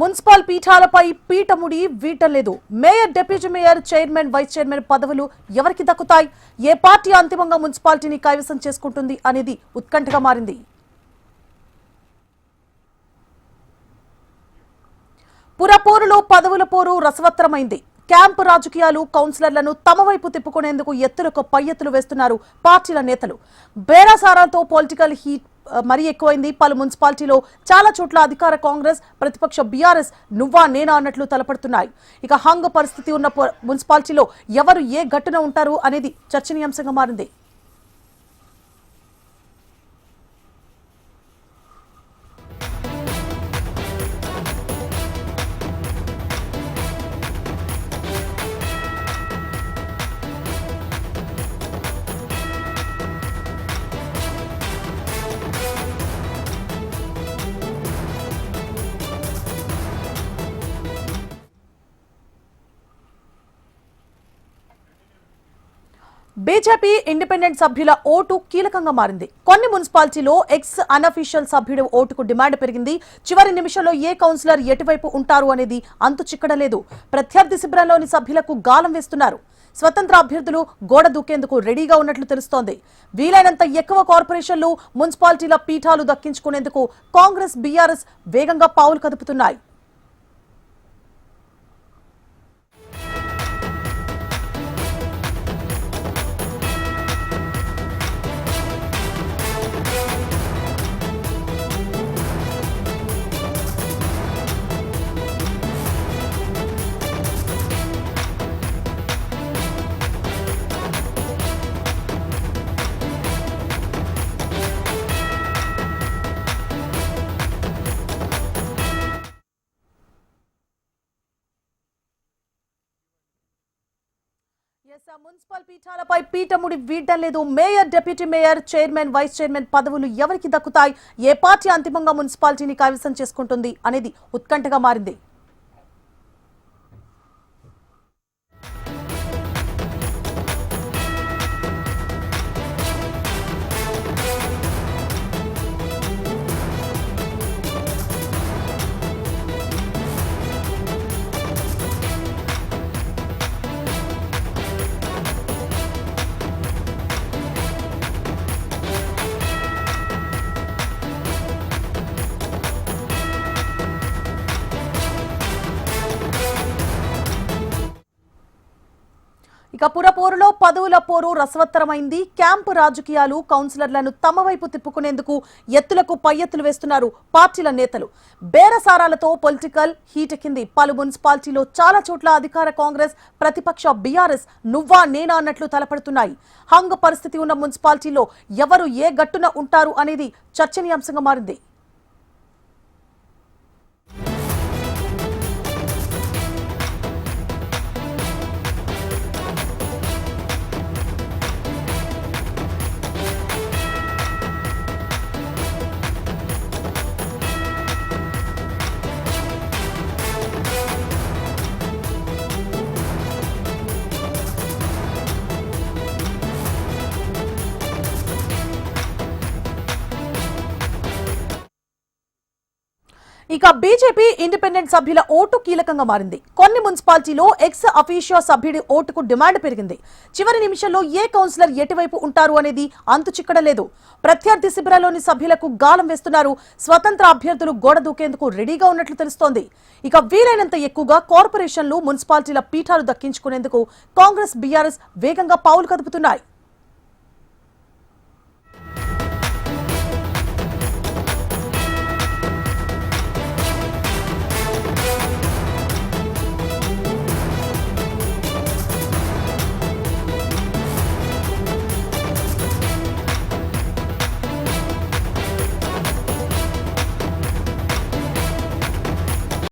Municipal పీఠాలపై పీఠముడి వీటలేదు. Mayor, deputy mayor, chairman, vice chairman పదవులు ఎవరికి దక్కుతాయి? ఏ పార్టీ అంతిమంగా మున్సిపాలిటీని కైవసం చేసుకుంటుంది అనేది ఉత్కంఠగా మారింది. పురపోరులో పదవుల పోరు రసవత్తరమైంది. క్యాంపు రాజకీయాలు కౌన్సిలర్లను తమ వైపు తిప్పుకునేందుకు ఎత్తులకు పై ఎత్తులు వేస్తున్నారు పార్టీల నేతలు. బేరాసారాలతో పొలిటికల్ హీట్ మరీ ఎక్కువైంది. పలు మున్సిపాలిటీలో చాలా చోట్ల అధికార కాంగ్రెస్, ప్రతిపక్ష బీఆర్ఎస్ నువ్వా నేనా అన్నట్లు తలపడుతున్నాయి. ఇక హంగ్ పరిస్థితి ఉన్న మున్సిపాలిటీలో ఎవరు ఏ గట్టున ఉంటారు అనేది చర్చనీయాంశంగా మారింది. బీజేపీ ఇండిపెండెంట్ సభ్యుల ఓటు కీలకంగా మారింది. కొన్ని మున్సిపాలిటీలో ఎక్స్ అన్అఫీషియల్ సభ్యుడి ఓటుకు డిమాండ్ పెరిగింది. చివరి నిమిషంలో ఏ కౌన్సిలర్ ఎటువైపు ఉంటారు అనేది అంతు చిక్కడలేదు. ప్రత్యర్థి శిబిరంలోని సభ్యులకు గాలం వేస్తున్నారు. స్వతంత్ర అభ్యర్థులు గోడ దూకేందుకు రెడీగా ఉన్నట్లు తెలుస్తోంది. వీలైనంత ఎక్కువ కార్పొరేషన్లు, మున్సిపాలిటీల పీఠాలు దక్కించుకునేందుకు కాంగ్రెస్, బీఆర్ఎస్ వేగంగా పావులు కదుపుతున్నాయి. మున్సిపల్ పీఠాలపై పీఠముడి వీడడం లేదు. Mayor, deputy mayor, chairman, vice chairman పదవులు ఎవరికి దక్కుతాయి? ఏ పార్టీ అంతిమంగా మున్సిపాలిటీని కైవసం చేసుకుంటుంది అనేది ఉత్కంఠగా మారింది. ఇక పురపోరులో పదవుల పోరు రసవత్తరమైంది. క్యాంపు రాజకీయాలు కౌన్సిలర్లను తమ వైపు తిప్పుకునేందుకు ఎత్తులకు పై ఎత్తులు వేస్తున్నారు పార్టీల నేతలు. బేరసారాలతో పొలిటికల్ హీట్ ఎక్కింది. పలు మున్సిపాలిటీలో చాలా చోట్ల అధికార కాంగ్రెస్, ప్రతిపక్ష బీఆర్ఎస్ నువ్వా నేనా అన్నట్లు తలపడుతున్నాయి. హంగ్ పరిస్థితి ఉన్న మున్సిపాలిటీలో ఎవరు ఏ గట్టున ఉంటారు అనేది చర్చనీయాంశంగా మారింది. ఇక బీజేపీ ఇండిపెండెంట్ సభ్యుల ఓటు కీలకంగా మారింది. కొన్ని మున్సిపాలిటీలో ఎక్స్ అఫీషియో సభ్యుడి ఓటుకు డిమాండ్ పెరిగింది. చివరి నిమిషంలో ఏ కౌన్సిలర్ ఎటువైపు ఉంటారు అనేది అంతు చిక్కడలేదు. ప్రత్యర్థి శిబిరాల్లోని సభ్యులకు గాలం వేస్తున్నారు. స్వతంత్ర అభ్యర్థులు గోడ దూకేందుకు రెడీగా ఉన్నట్లు తెలుస్తోంది. ఇక వీలైనంత ఎక్కువగా కార్పొరేషన్లు, మున్సిపాలిటీల పీఠాలు దక్కించుకునేందుకు కాంగ్రెస్, బీఆర్ఎస్ వేగంగా పావులు కదుపుతున్నాయి.